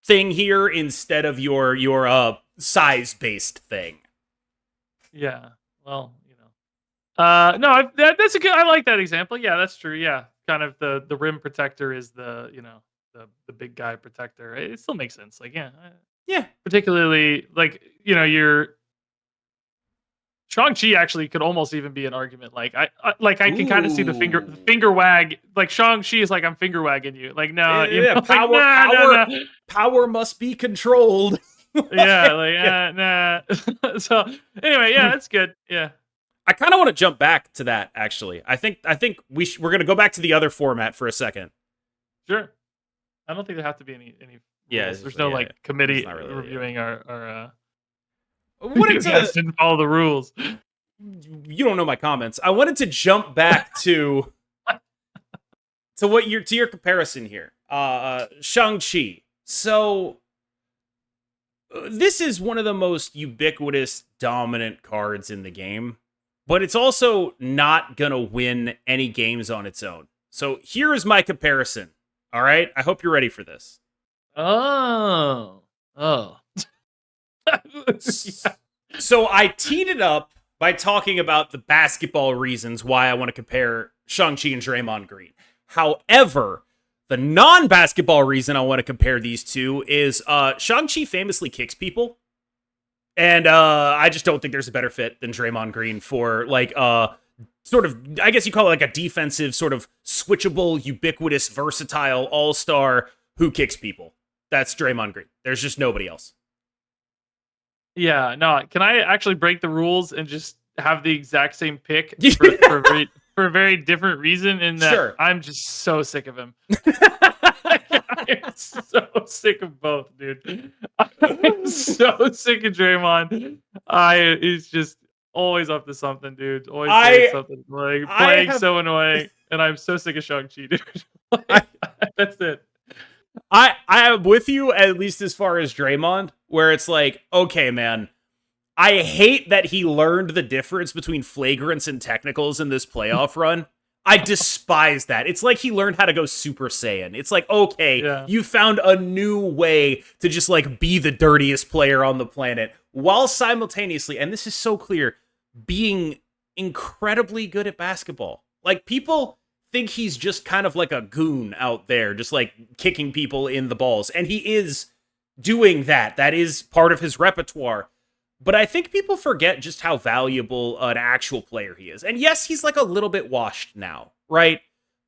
thing here instead of your size-based thing. Yeah. Well, no, that's a good. I like that example. Yeah, that's true. Yeah, kind of the rim protector is the the big guy protector. It still makes sense. Like, Yeah. particularly like your Shang-Chi actually could almost even be an argument. Like I can kind of see the finger wag. Like Shang-Chi is like, I'm finger wagging you. Like, no, Yeah, like, nah. power must be controlled. Yeah, like nah. So anyway, yeah, that's good. Yeah. I kind of want to jump back to that. Actually, I think we're gonna go back to the other format for a second. Sure. I don't think there have to be any Yeah, rules. There's no committee really, reviewing our What you guys didn't follow the rules. You don't know my comments. I wanted to jump back to your comparison here. Shang-Chi. So this is one of the most ubiquitous dominant cards in the game, but it's also not going to win any games on its own. So here is my comparison. All right? I hope you're ready for this. Oh. Yeah. So I teed it up by talking about the basketball reasons why I want to compare Shang-Chi and Draymond Green. However, the non-basketball reason I want to compare these two is Shang-Chi famously kicks people. And I just don't think there's a better fit than Draymond Green for like sort of, I guess you call it like a defensive, sort of switchable, ubiquitous, versatile all-star who kicks people. That's Draymond Green. There's just nobody else. Yeah, no. Can I actually break the rules and just have the exact same pick for a very different reason? In that, Sure. I'm just so sick of him. I'm so sick of both, dude. I'm so sick of Draymond. He's just always up to something, dude. Always saying something like playing so annoying, and I'm so sick of Shang-Chi, dude. That's it. I am with you, at least as far as Draymond, where it's like, okay, man, I hate that he learned the difference between flagrants and technicals in this playoff run. I despise that. It's like he learned how to go Super Saiyan. It's like, okay, you found a new way to just like be the dirtiest player on the planet, while simultaneously, and this is so clear, being incredibly good at basketball. Like, people think he's just kind of like a goon out there, just like kicking people in the balls. And he is doing that. That is part of his repertoire. But I think people forget just how valuable an actual player he is. And yes, he's like a little bit washed now, right?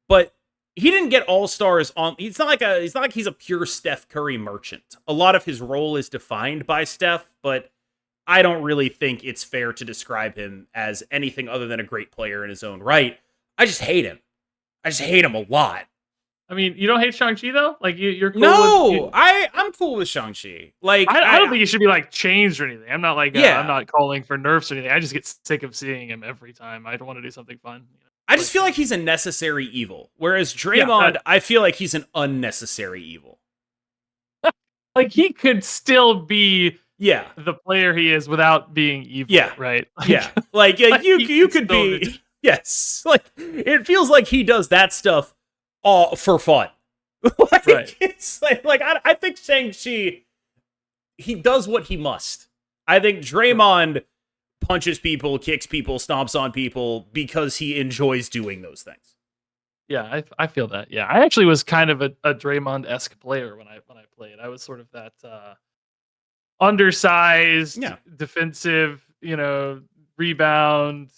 But he didn't get all-stars on. It's not like he's a pure Steph Curry merchant. A lot of his role is defined by Steph, but I don't really think it's fair to describe him as anything other than a great player in his own right. I just hate him. I just hate him a lot. I mean, you don't hate Shang-Chi though? Like you're cool No, with I'm cool with Shang-Chi. Like I don't think he should be like changed or anything. I'm not like I'm yeah. not calling for nerfs or anything. I just get sick of seeing him every time. I don't want to do something fun. I just feel like he's a necessary evil. Whereas Yeah, Draymond, I feel like he's an unnecessary evil. like he could still be Yeah. the player he is without being evil, Yeah. right? Yeah. Like you he you could still be yes. Like it feels like he does that stuff all for fun. Like Right. it's like I think Shang-Chi he does what he must. I think Draymond punches people, kicks people, stomps on people because he enjoys doing those things. Yeah, I feel that. Yeah, I actually was kind of a Draymond-esque player when I played. I was sort of that undersized, Yeah. defensive, rebound,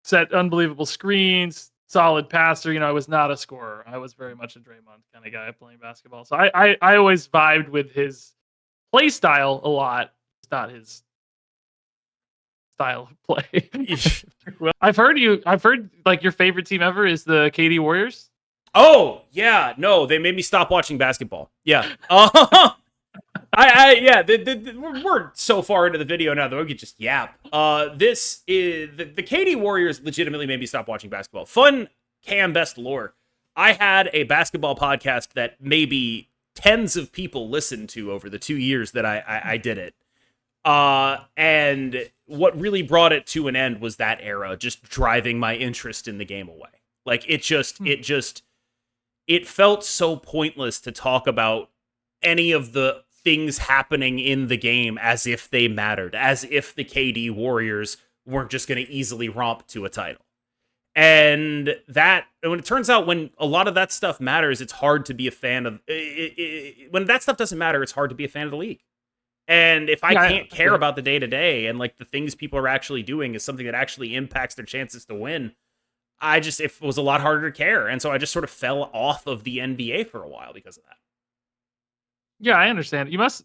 set unbelievable screens, solid passer. I was not a scorer. I was very much a Draymond kind of guy playing basketball. So I always vibed with his play style a lot. It's not his style of play. Well, I've heard like your favorite team ever is the KD Warriors. Oh, yeah. No, they made me stop watching basketball. Yeah. We're so far into the video now that we could just yap. This is the KD Warriors legitimately made me stop watching basketball. Fun Cam Best lore. I had a basketball podcast that maybe tens of people listened to over the 2 years that I did it. And what really brought it to an end was that era just driving my interest in the game away. Like it felt so pointless to talk about any of the things happening in the game as if they mattered, as if the KD Warriors weren't just going to easily romp to a title. And when it turns out when a lot of that stuff matters, it's hard to be a fan of when that stuff doesn't matter, it's hard to be a fan of the league. And if I can't care about the day-to-day and like the things people are actually doing is something that actually impacts their chances to win, it was a lot harder to care. And so I just sort of fell off of the NBA for a while because of that. Yeah, I understand. You must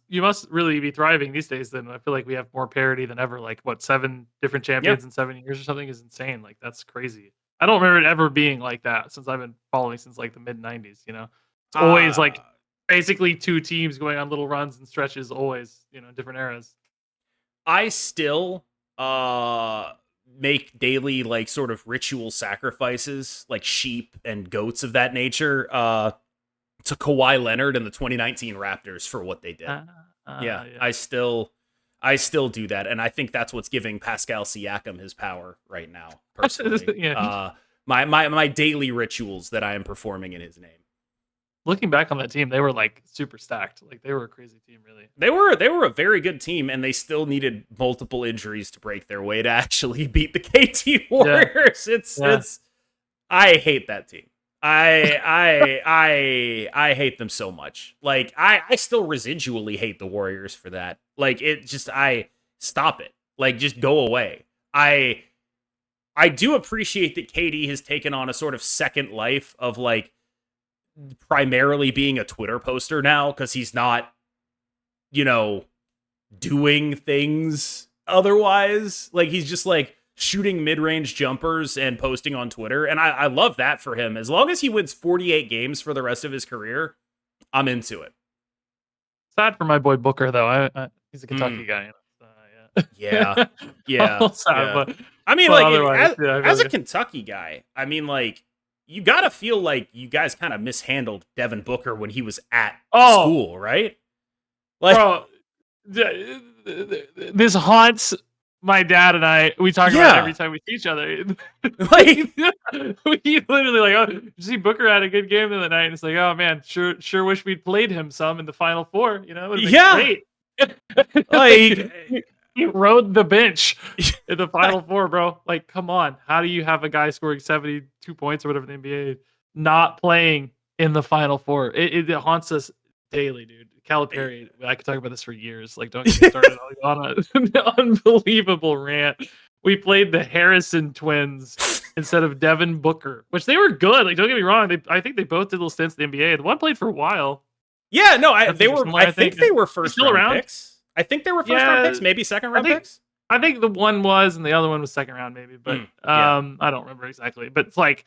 really be thriving these days then. I feel like we have more parity than ever. Like 7 different champions in 7 years or something is insane. Like that's crazy. I don't remember it ever being like that since I've been following since like the mid 90s, It's always like basically 2 teams going on little runs and stretches always, different eras. I still make daily like sort of ritual sacrifices like sheep and goats of that nature to Kawhi Leonard and the 2019 Raptors for what they did. Yeah, I still do that, and I think that's what's giving Pascal Siakam his power right now. Personally, my daily rituals that I am performing in his name. Looking back on that team, they were like super stacked. Like they were a crazy team, really. They were a very good team, and they still needed multiple injuries to break their way to actually beat the KT Warriors. It's I hate that team. I hate them so much. Like I still residually hate the Warriors for that. Like stop it. Like just go away. I do appreciate that KD has taken on a sort of second life of like primarily being a Twitter poster now because he's not, doing things otherwise. Like he's just like shooting mid-range jumpers and posting on Twitter. And I love that for him. As long as he wins 48 games for the rest of his career, I'm into it. Sad for my boy Booker, though. He's a Kentucky guy. Yeah. Sad, but, I mean, like, as a Kentucky guy, I mean, like, you got to feel like you guys kind of mishandled Devin Booker when he was at school, right? Like, bro, this haunts my dad and I. We talk about it every time we see each other. Like, we literally like, oh, you see Booker had a good game the other night, and it's like, oh man, sure wish we'd played him some in the Final Four. It would have been great. Like, he rode the bench in the Final Four, bro. Like, come on, how do you have a guy scoring 72 points or whatever in the NBA not playing in the Final Four? It haunts us daily, dude. Calipari, I could talk about this for years. Like, don't get me started on an unbelievable rant. We played the Harrison twins instead of Devin Booker, which they were good. Like, don't get me wrong. I think they both did little stints in the NBA. The one played for a while. Yeah, no, I think they were first round picks. I think they were first round picks, maybe second round picks. I think the one was, and the other one was second round, maybe. But I don't remember exactly. But it's like,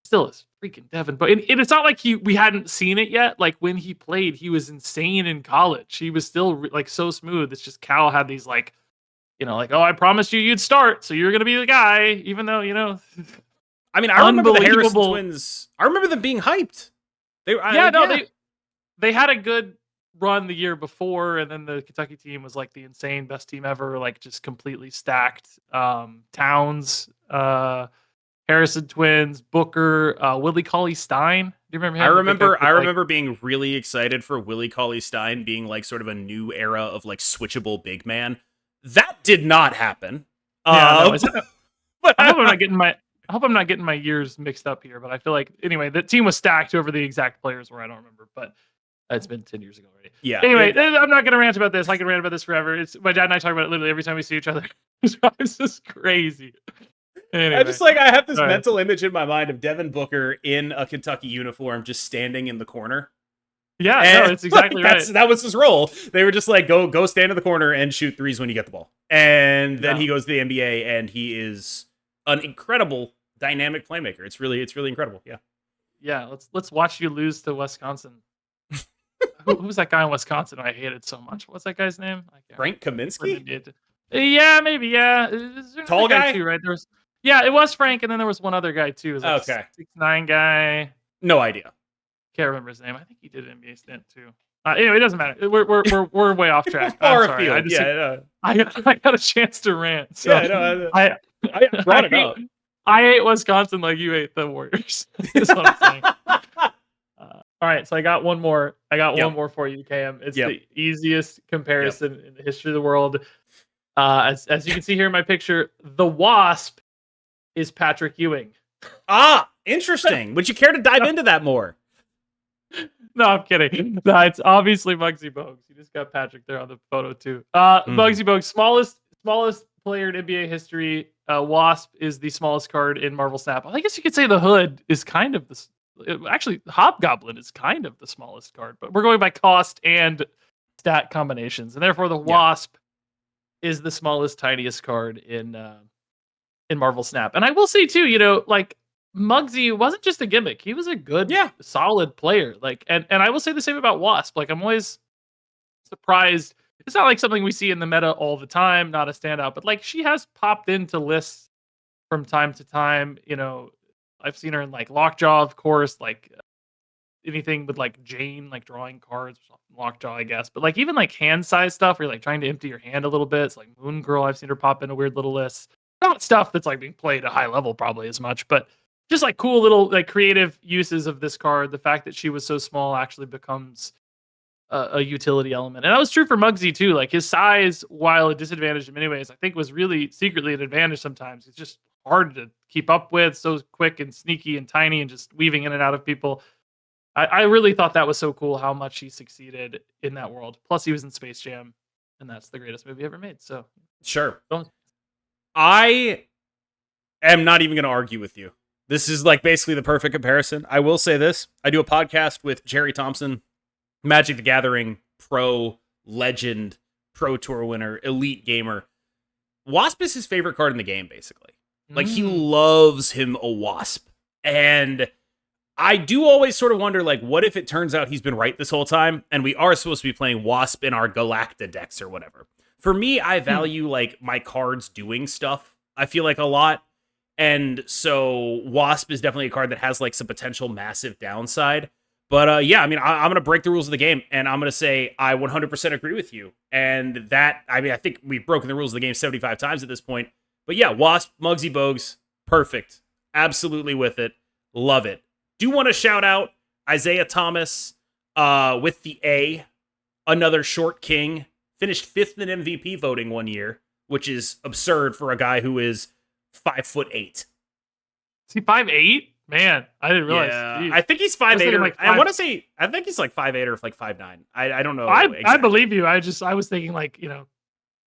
still is freaking Devin. But it's not like we hadn't seen it yet. Like when he played, he was insane in college. He was still like so smooth. It's just Cal had these like, like, oh, I promised you'd start, so you're gonna be the guy, even though I mean, I remember the Harrison twins. I remember them being hyped. They had a good run the year before, and then the Kentucky team was like the insane best team ever, like just completely stacked. Towns, Harrison twins, Booker, Willie Cauley-Stein. Do you remember him? I remember being really excited for Willie Cauley-Stein being like sort of a new era of like switchable big man. That did not happen. I hope I'm not getting my years mixed up here, but I feel like anyway, the team was stacked over the exact players where I don't remember, but it's been 10 years ago already. Yeah. Anyway, I'm not going to rant about this. I can rant about this forever. It's my dad and I talk about it literally every time we see each other. It's just crazy. Anyway. I have this mental image in my mind of Devin Booker in a Kentucky uniform just standing in the corner. Yeah, no, it's exactly right. That was his role. They were just like, go stand in the corner and shoot threes when you get the ball. And then he goes to the NBA and he is an incredible dynamic playmaker. It's really incredible. Yeah. Yeah, let's watch you lose to Wisconsin. Who's that guy in Wisconsin I hated so much? What's that guy's name? Frank Kaminsky? Yeah, maybe, yeah. Tall guy too, right? It was Frank, and then there was one other guy too. It was like a 6'9" guy. No idea. Can't remember his name. I think he did an NBA stint too. Anyway, it doesn't matter. We're way off track. I'm sorry. I got a chance to rant. So I brought it up. I hate Wisconsin like you hate the Warriors. That's what I'm saying. All right, so I got one more. One more for you, Cam. It's the easiest comparison in the history of the world. As you can see here in my picture, the Wasp is Patrick Ewing. Ah, interesting. Would you care to dive into that more? No, I'm kidding. No, it's obviously Muggsy Bogues. You just got Patrick there on the photo too. Muggsy Bogues, smallest player in NBA history. Wasp is the smallest card in Marvel Snap. I guess you could say the Hood is kind of actually Hobgoblin is kind of the smallest card, but we're going by cost and stat combinations, and therefore the Wasp is the smallest, tiniest card in Marvel Snap. And I will say too, like Muggsy wasn't just a gimmick; he was a good, solid player. Like, and I will say the same about Wasp. Like, I'm always surprised. It's not like something we see in the meta all the time, not a standout, but like she has popped into lists from time to time. I've seen her in like Lockjaw, of course, like anything with like Jane, like drawing cards, Lockjaw, I guess. But like even like hand size stuff where you're like trying to empty your hand a little bit. It's like Moon Girl, I've seen her pop into weird little lists. Not stuff that's like being played at a high level probably as much, but just like cool little like creative uses of this card. The fact that she was so small actually becomes a utility element. And that was true for Muggsy too. Like his size, while a disadvantage in many ways, I think was really secretly an advantage sometimes. It's just hard to keep up with, so quick and sneaky and tiny and just weaving in and out of people. I really thought that was so cool how much he succeeded in that world. Plus he was in Space Jam, and that's the greatest movie ever made. So sure. I am not even going to argue with you. This is like basically the perfect comparison. I will say this. I do a podcast with Jerry Thompson, Magic the Gathering pro legend, pro tour winner, elite gamer. Wasp is his favorite card in the game, basically. Like, he loves him a Wasp. And I do always sort of wonder, like, what if it turns out he's been right this whole time, and we are supposed to be playing Wasp in our Galacta decks or whatever. For me, I value, like, my cards doing stuff, I feel like, a lot. And so Wasp is definitely a card that has, like, some potential massive downside. But, yeah, I mean, I'm going to break the rules of the game, and I'm going to say I 100% agree with you. And that, I mean, I think we've broken the rules of the game 75 times at this point. But yeah, Wasp, Muggsy Bogues, perfect. Absolutely with it. Love it. Do want to shout out Isaiah Thomas with the A, another short king. Finished 5th in MVP voting one year, which is absurd for a guy who is 5'8". Is he 5'8"? Man, I didn't realize. Yeah, I think he's 5'8". I want to say, I think he's like 5'8" or like 5'9". I don't know. Exactly. I believe you. I was thinking like,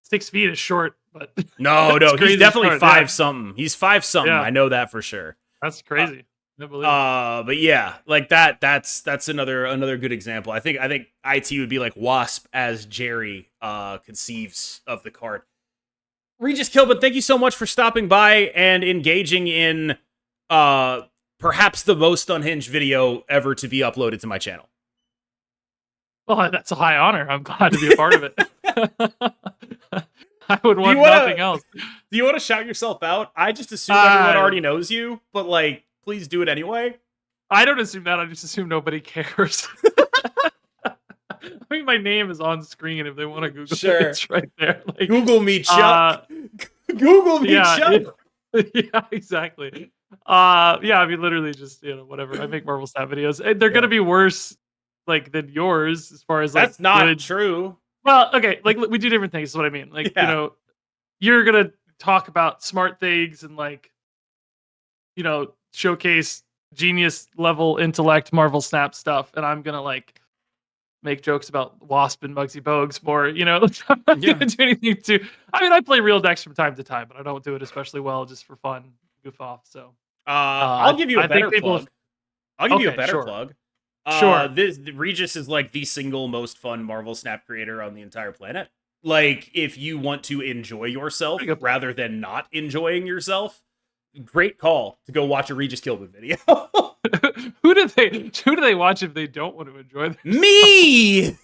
6 feet is short, but no, he's definitely 5 something. He's 5 something. Yeah. I know that for sure. That's crazy. But yeah, like that's another good example. I think IT would be like Wasp as Jerry conceives of the card. RegisKillbin, thank you so much for stopping by and engaging in perhaps the most unhinged video ever to be uploaded to my channel. Well, that's a high honor. I'm glad to be a part of it. I would want nothing else. Do you want to shout yourself out? I just assume everyone already knows you, but like, please do it anyway. I don't assume that. I just assume nobody cares. I mean, my name is on screen if they want to Google it. It's right there. Like, Google me, Chuck. Google me, Chuck. Yeah, exactly. Yeah, I mean, literally just, whatever. I make Marvel Snap videos. They're going to be worse, like, than yours as far as, like, that's not true. Well, okay, like, we do different things is what I mean. Like, you're going to talk about smart things and, like, showcase genius level intellect Marvel Snap stuff, and I'm going to, like, make jokes about Wasp and Muggsy Bogues more, I'm not gonna do anything to. I mean, I play real decks from time to time, but I don't do it especially well just for fun, goof off. So I'll give you a better plug. I'll give you a better plug. Sure. Regis is like the single most fun Marvel Snap creator on the entire planet. Like, if you want to enjoy yourself rather than not enjoying yourself, great call to go watch a RegisKillbin video. Who do they watch if they don't want to enjoy this? Me.